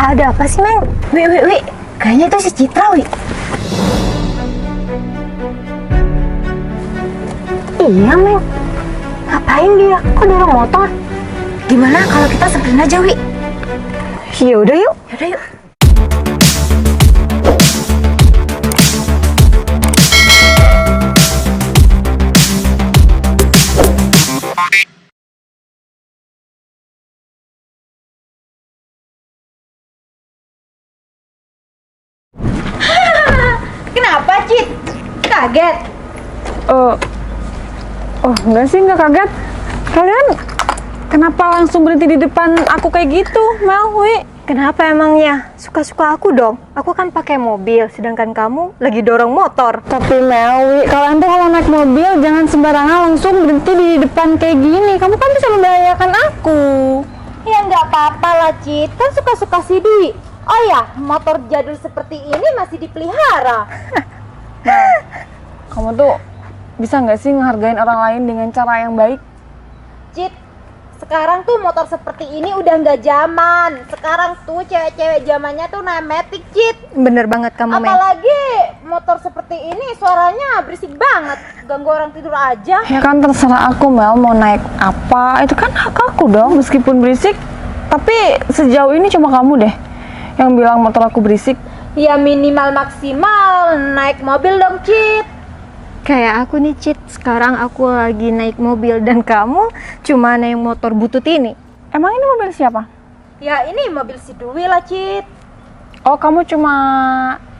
Ada apa sih, Meng? Wi. Kayaknya itu si Citra, Wi. Iya, Meng. Ngapain dia? Kok dorong motor? Gimana kalau kita samperin aja, Wi? Yaudah yuk. Kenapa, Cit? Kaget? Enggak sih, enggak kaget. Kalian kenapa langsung berhenti di depan aku kayak gitu, Mel, Wi? Kenapa emangnya? Suka-suka aku dong. Aku kan pakai mobil, sedangkan kamu lagi dorong motor. Tapi Mel, Wi, kalian tuh kalau naik mobil jangan sembarangan langsung berhenti di depan kayak gini. Kamu kan bisa membahayakan aku. Ya nggak apa-apa lah, Cit. Kan suka-suka si Dwi. Oh ya, motor jadul seperti ini masih dipelihara. Kamu tuh bisa nggak sih ngehargain orang lain dengan cara yang baik? Cit, sekarang tuh motor seperti ini udah nggak zaman. Sekarang tuh cewek-cewek zamannya tuh naik Matic, Cit. Bener banget kamu, Meng. Apalagi motor seperti ini suaranya berisik banget. Ganggu orang tidur aja. Ya kan terserah aku, Mel, mau naik apa. Itu kan hak aku dong, meskipun berisik. Tapi sejauh ini cuma kamu deh yang bilang motor aku berisik. Ya minimal maksimal naik mobil dong, Cit. Kayak aku nih, Cit. Sekarang aku lagi naik mobil dan kamu cuma naik motor butut ini. Emang ini mobil siapa? Ya ini mobil si Dwi lah, Cit. Oh, kamu cuma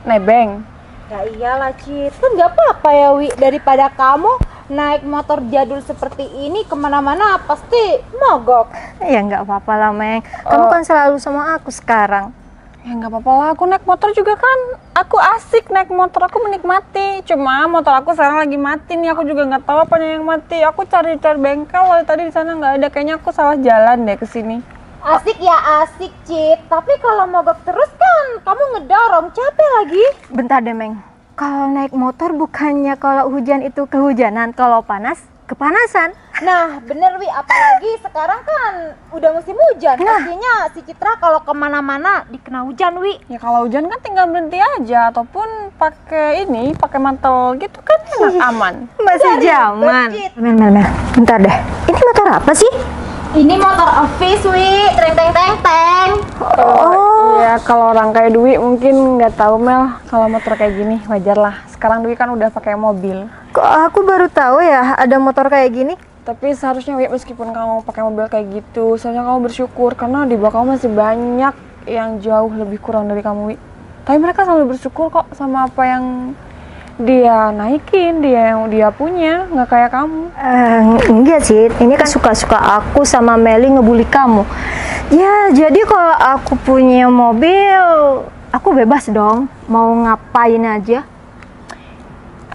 nebeng? Ya iyalah, Cit. Kan nggak apa-apa ya, Wi. Daripada kamu naik motor jadul seperti ini kemana-mana pasti mogok. Ya nggak apa-apa lah, Meng. Kamu kan selalu sama aku sekarang. Ya nggak apa-apa lah, aku naik motor juga kan. Aku asik naik motor, aku menikmati. Cuma motor aku sekarang lagi mati nih, aku juga nggak tahu apanya yang mati. Aku cari bengkel, lalu tadi di sana nggak ada. Kayaknya aku salah jalan deh ke sini. Asik ya asik, Cit. Tapi kalau mogok terus kan kamu ngedorong, capek lagi. Bentar deh, Meng. Kalau naik motor bukannya kalau hujan itu kehujanan, kalau panas kepanasan. Nah bener, Wi. Apalagi sekarang kan udah musim hujan. Pastinya si Citra kalau kemana-mana dikena hujan, Wi. Ya kalau hujan kan tinggal berhenti aja, ataupun pakai mantel gitu kan enak, aman. Masih zaman. Cit. Mel. Bentar deh. Ini motor apa sih? Ini motor office, Wi. Teng. Oh. Iya, kalau orang kayak Dwi mungkin nggak tahu, Mel, kalau motor kayak gini wajar lah. Sekarang Dwi kan udah pakai mobil. Kok aku baru tahu ya ada motor kayak gini? Tapi seharusnya Wi, meskipun kamu pakai mobil kayak gitu, seharusnya kamu bersyukur karena di bawah kamu masih banyak yang jauh lebih kurang dari kamu, Wi. Tapi mereka selalu bersyukur kok sama apa yang dia naikin, yang dia punya, nggak kayak kamu. Enggak sih, ini kan suka-suka aku sama Meli ngebully kamu. Ya, jadi kalau aku punya mobil, aku bebas dong, mau ngapain aja.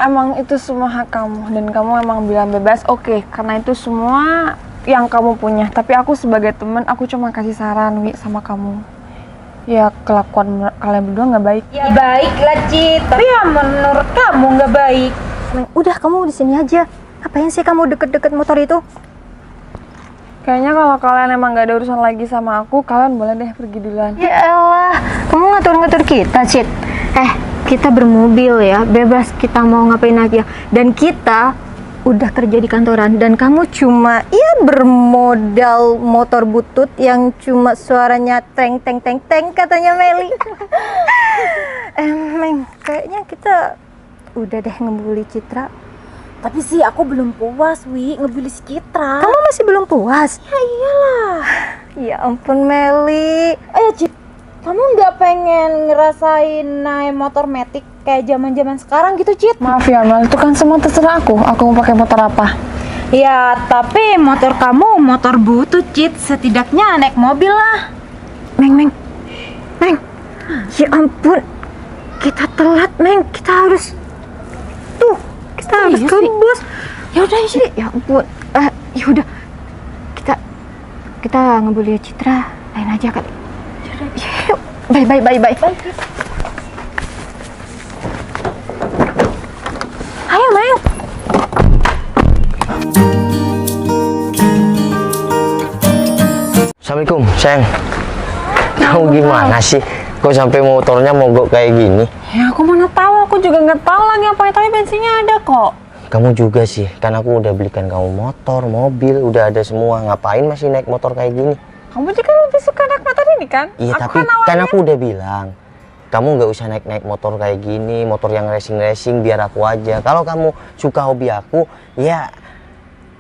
Emang itu semua hak kamu dan kamu emang bilang bebas, oke, karena itu semua yang kamu punya. Tapi aku sebagai teman, aku cuma kasih saran, Wi, sama kamu. Ya kelakuan kalian berdua nggak baik. Ya baiklah, Cit. Tapi ya menurut kamu nggak baik. Meng, udah kamu di sini aja. Ngapain sih kamu deket-deket motor itu? Kayaknya kalau kalian emang nggak ada urusan lagi sama aku, kalian boleh deh pergi duluan. Ya elah, kamu ngatur-ngatur kita, Cit. Kita bermobil ya, bebas kita mau ngapain aja. Dan kita udah kerja di kantoran dan kamu cuma bermodal motor butut yang cuma suaranya teng katanya Meli. Meng, kayaknya kita udah deh ngebully Citra. Tapi sih aku belum puas, Wi, ngebully si Citra. Kamu masih belum puas? Ya iyalah. Ya ampun Meli. Cit, kamu nggak pengen ngerasain naik motor Matic kayak zaman-zaman sekarang gitu, Cit? Maaf ya, Mel, itu kan semua terserah aku. Aku mau pakai motor apa? Ya, tapi motor kamu motor butut, Cit. Setidaknya naik mobil lah. Meng. Ya ampun. Kita telat, Meng. Kita harus harus kebus. Ya udah sih. Ya ampun. Ya udah. Kita ngebully Citra. Lain aja kali. Yuk. Bye. Ayo, Meng. Assalamualaikum, sayang. Kamu gimana sih? Kok sampai motornya mogok kayak gini? Ya aku mana tahu, aku juga nggak tahu lagi apa tapi bensinnya ada kok. Kamu juga sih, kan aku udah belikan kamu motor, mobil, udah ada semua. Ngapain masih naik motor kayak gini? Kamu juga lebih suka naik motor ini kan? Iya, Aku tapi kan awalnya- aku udah bilang, kamu nggak usah naik motor kayak gini, motor yang racing biar aku aja. Kalau kamu suka hobi aku, ya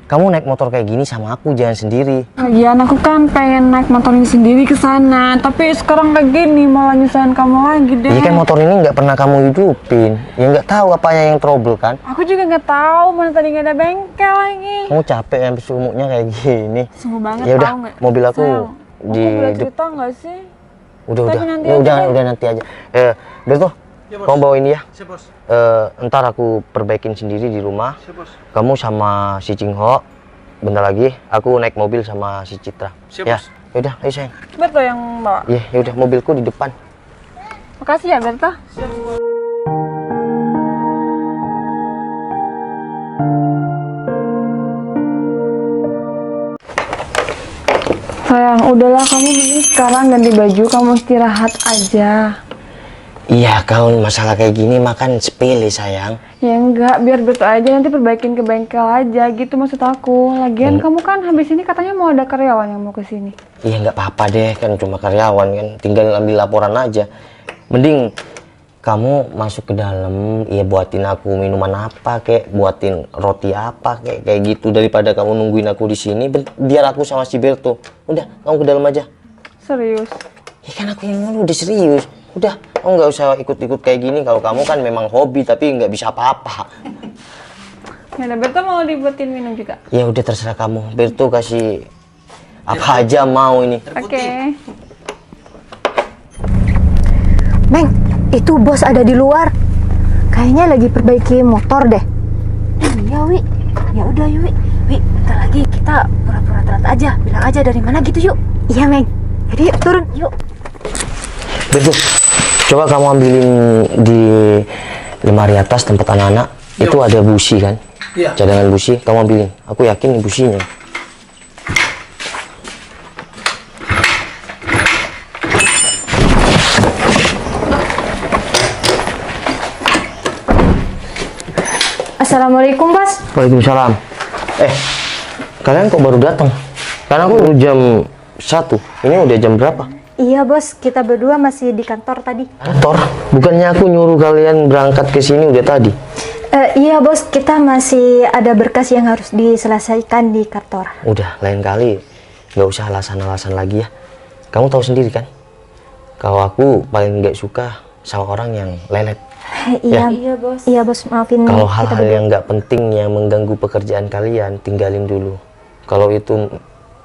kamu naik motor kayak gini sama aku, jangan sendiri. Lagian aku kan pengen naik motor ini sendiri ke sana, tapi sekarang kayak gini malah nyusahin kamu lagi deh. Iya kan motor ini nggak pernah kamu hidupin, ya nggak tahu apanya yang trouble kan. Aku juga nggak tahu, mana tadi nggak ada bengkel lagi. Kamu capek ya sumuknya kayak gini. Sungguh banget. Ya udah, tahu nggak? mobil aku Sayang, di aku boleh dep- cerita nggak sih? Udah, Tapi nanti ya aja udah, deh. udah nanti aja. Berto, kamu bawa ini ya. Siap, Bos. Ntar aku perbaikin sendiri di rumah. Siap, Bos. Kamu sama si Cingho, bentar lagi aku naik mobil sama si Citra. Siap, ya, Bos. yaudah, ayo sayang. Berto yang bawa. Iya, yaudah, mobilku di depan. Makasih ya Berto. Sayang, udahlah kamu mending sekarang ganti baju, kamu istirahat aja. Iya, kalau masalah kayak gini makan sepele sayang. Ya enggak, biar Berto aja nanti perbaikin ke bengkel aja gitu maksud aku. Lagian kamu kan habis ini katanya mau ada karyawan yang mau ke sini. Iya, nggak apa-apa deh, kan cuma karyawan kan, tinggal ambil laporan aja. Mending kamu masuk ke dalam, ya buatin aku minuman apa kek, buatin roti apa kek, kayak gitu daripada kamu nungguin aku di sini. Biar aku sama si Berto. Udah, kamu ke dalam aja. Serius. Ya kan aku yang udah serius. Udah, kamu nggak usah ikut-ikut kayak gini. Kalau kamu kan memang hobi tapi nggak bisa apa-apa. Ya udah, Berto mau dibuatin minum juga. Ya udah terserah kamu. Berto kasih apa aja mau ini. Oke. Bang, itu bos ada di luar. Kayaknya lagi perbaiki motor deh. Iya, Wi. Ya udah, yuk, Wi. Wi, bentar lagi kita pura-pura telat aja. Bilang aja dari mana gitu, yuk. Iya, Meng. Jadi yuk turun. Yuk. Berto, coba kamu ambilin di lemari atas tempat anak-anak. Itu ada busi kan? Iya. Cadangan busi, kamu ambilin. Aku yakin ini businya. Assalamualaikum, Bos. Waalaikumsalam. Kalian kok baru datang? Karena aku jam 1. Ini udah jam berapa? Iya, Bos. Kita berdua masih di kantor tadi. Kantor? Bukannya aku nyuruh kalian berangkat ke sini udah tadi? Iya, Bos. Kita masih ada berkas yang harus diselesaikan di kantor. Udah, lain kali nggak usah alasan-alasan lagi ya. Kamu tahu sendiri kan? Kalau aku paling nggak suka sama orang yang lelet. Iya, Iya, Bos. iya, Bos. Maafin Kalau kita hal-hal berdua. yang nggak penting yang mengganggu pekerjaan kalian, tinggalin dulu. Kalau itu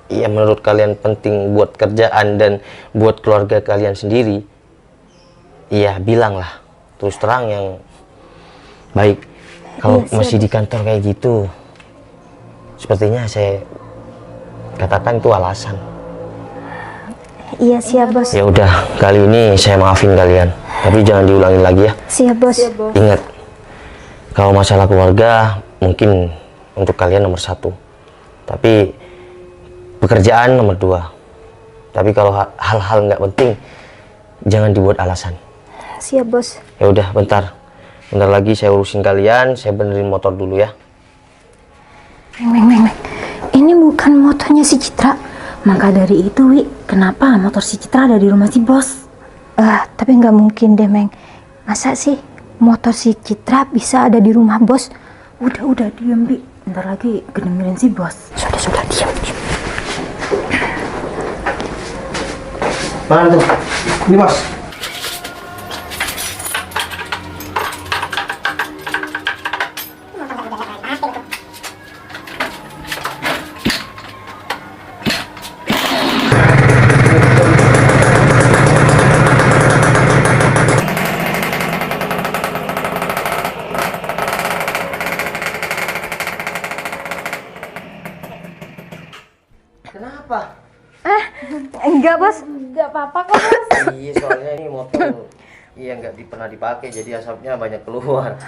ya menurut kalian penting buat kerjaan dan buat keluarga kalian sendiri, iya bilanglah. Terus terang yang baik. Kalau Iya, siap, masih di kantor kayak gitu, sepertinya saya katakan itu alasan. Iya, siap, Bos. Ya udah, kali ini saya maafin kalian, tapi jangan diulangi lagi ya. Siap, Bos. Ingat, kalau masalah keluarga mungkin untuk kalian nomor 1, tapi pekerjaan nomor 2. Tapi kalau hal-hal nggak penting, jangan dibuat alasan. Siap, Bos. Ya udah, bentar lagi saya urusin kalian, saya benerin motor dulu ya. Meng. Ini bukan motornya si Citra. Maka dari itu, Wi, kenapa motor si Citra ada di rumah si Bos? Tapi nggak mungkin deh, Meng. Masa sih motor si Citra bisa ada di rumah bos? Udah, diam, Bi. Bentar lagi kedengerin si Bos. Sudah, diam. Mana tuh? Ini, Mas. Kenapa? Enggak, Bos. Enggak apa-apa kok, Bos. Iya, soalnya ini motor iya nggak pernah dipakai, jadi asapnya banyak keluar.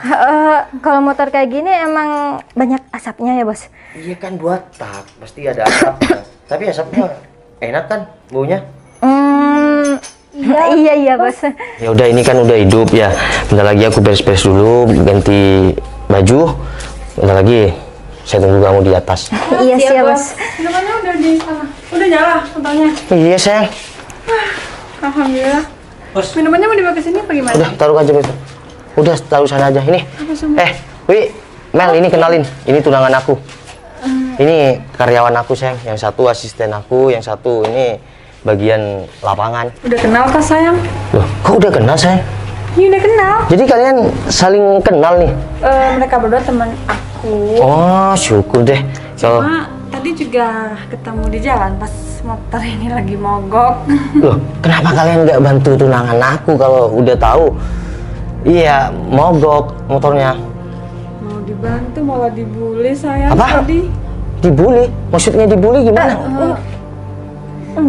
Kalau motor kayak gini emang banyak asapnya ya, Bos? Iya kan buat tak, pasti ada asapnya. Tapi asapnya enak kan baunya? Iya bos. Ya udah, ini kan udah hidup ya. Bentar lagi aku beres-beres dulu, ganti baju. Bentar lagi saya tunggu kamu di atas. Iya siap bos. Minumannya udah di sana. Udah nyala fotonya. Iya sayang. Alhamdulillah. Bos. Minumannya mau dibawa ke sini apa gimana? Udah taruh aja bos. Udah taruh sana aja. Ini. Wi, Mel, ini kenalin. Ini tunangan aku. Ini karyawan aku sayang. Yang satu asisten aku, yang satu ini bagian lapangan. Udah kenal kah sayang? Loh, kok udah kenal sayang? Iya udah kenal. Jadi kalian saling kenal nih? Mereka berdua teman aku. Oh, syukur deh. Kalau Tadi juga ketemu di jalan pas motor ini lagi mogok. loh, kenapa kalian nggak bantu tunangan aku kalau udah tahu? Iya, mogok motornya. Mau dibantu malah dibully sayang. Apa? Tadi. Dibully? Maksudnya dibully gimana?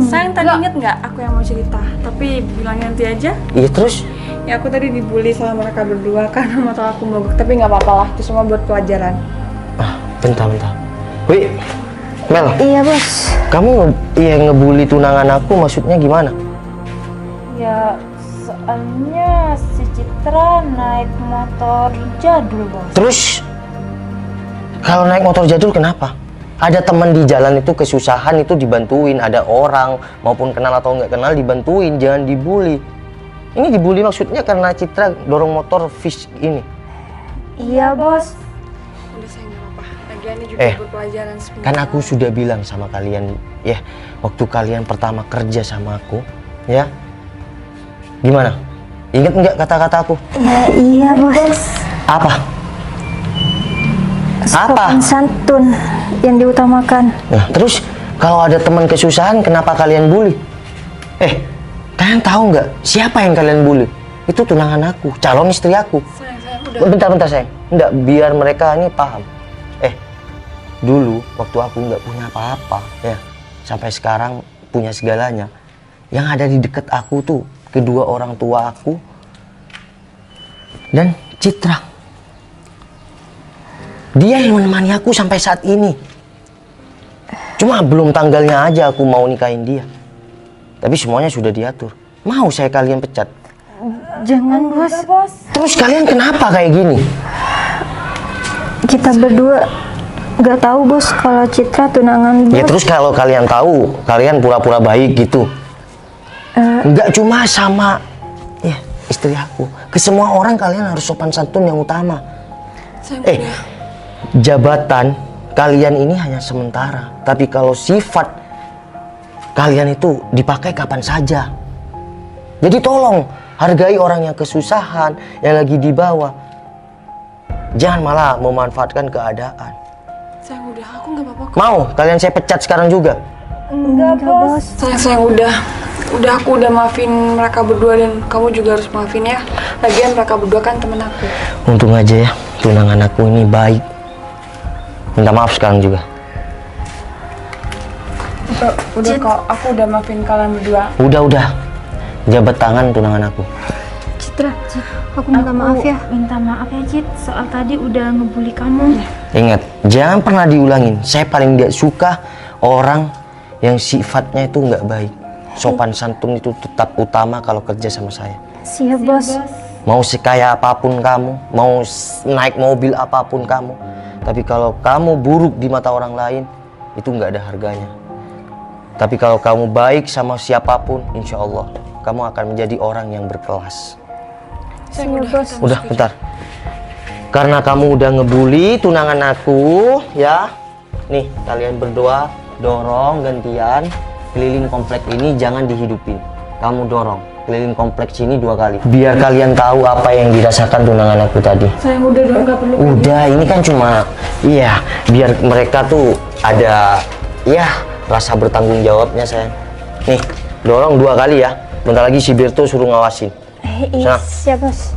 Sayang tadi inget nggak aku yang mau cerita? Tapi bilangnya nanti aja. Iya terus? Ya aku tadi dibully sama mereka berdua karena motor aku mogok. Tapi nggak apa-apa lah, itu semua buat pelajaran. Bentar. Wih, Mel, Iya bos. kamu ngebully tunangan aku maksudnya gimana? Ya soalnya si Citra naik motor jadul bos. Terus kalau naik motor jadul kenapa? Ada teman di jalan itu kesusahan itu dibantuin, ada orang maupun kenal atau nggak kenal dibantuin, jangan dibully. Ini dibully maksudnya karena Citra dorong motor fish ini. Iya bos. Udah sayang nggak apa-apa. Lagian ini juga buat pelajaran sebenarnya. Kan aku sudah bilang sama kalian ya, waktu kalian pertama kerja sama aku, ya. Gimana? Ingat nggak kata-kata aku? Ya iya bos. Apa? Sopan santun yang diutamakan. Nah, terus kalau ada teman kesusahan, kenapa kalian bully? Kalian tahu nggak siapa yang kalian bully? Itu tunangan aku, calon istri aku. Sayang, udah. Bentar sayang, nggak, biar mereka ini paham. Dulu waktu aku nggak punya apa-apa, ya, sampai sekarang punya segalanya. Yang ada di dekat aku tuh kedua orang tua aku dan Citra. Dia yang menemani aku sampai saat ini. Cuma belum tanggalnya aja aku mau nikahin dia. Tapi semuanya sudah diatur. Mau saya kalian pecat? Jangan bos. Terus kalian kenapa kayak gini? Kita berdua nggak tahu bos kalau Citra tunangan bos. Ya terus kalau kalian tahu, kalian pura-pura baik gitu. Nggak cuma sama ya istri aku. Ke semua orang kalian harus sopan santun yang utama. Jabatan kalian ini hanya sementara, tapi kalau sifat kalian itu dipakai kapan saja. Jadi tolong hargai orang yang kesusahan, yang lagi di bawah. Jangan malah memanfaatkan keadaan. Sayang udah, aku nggak apa-apa. Mau kalian saya pecat sekarang juga? Enggak bos. Sayang udah. Aku udah maafin mereka berdua dan kamu juga harus maafin ya. Lagian mereka berdua kan temen aku. Untung aja ya, tunangan aku ini baik. Minta maaf sekarang juga. Udah kok, aku udah maafin kalian berdua. Udah. Jabat tangan tunangan aku. Citra, aku minta maaf ya. Minta maaf ya Cit, soal tadi udah ngebully kamu. Ingat, jangan pernah diulangin. Saya paling gak suka orang yang sifatnya itu nggak baik. Sopan santun itu tetap utama kalau kerja sama saya. Siap bos. Mau sekaya apapun kamu, mau naik mobil apapun kamu, tapi kalau kamu buruk di mata orang lain, itu nggak ada harganya. Tapi kalau kamu baik sama siapapun, insya Allah kamu akan menjadi orang yang berkelas. Sayang Udah, bentar. Karena kamu udah ngebully tunangan aku, ya. Nih, kalian berdua dorong gantian keliling komplek ini, jangan dihidupin. Kamu dorong keliling kompleks ini 2 kali. Biar kalian tahu apa yang dirasakan tunangan aku tadi. Sayang udah dong, nggak perlu. Udah, ini kan cuma, iya, biar mereka tuh ada, ya, rasa bertanggung jawabnya sayang. Nih, dorong 2 kali ya. Bentar lagi si Birto suruh ngawasin. Iya Sana. siap bos.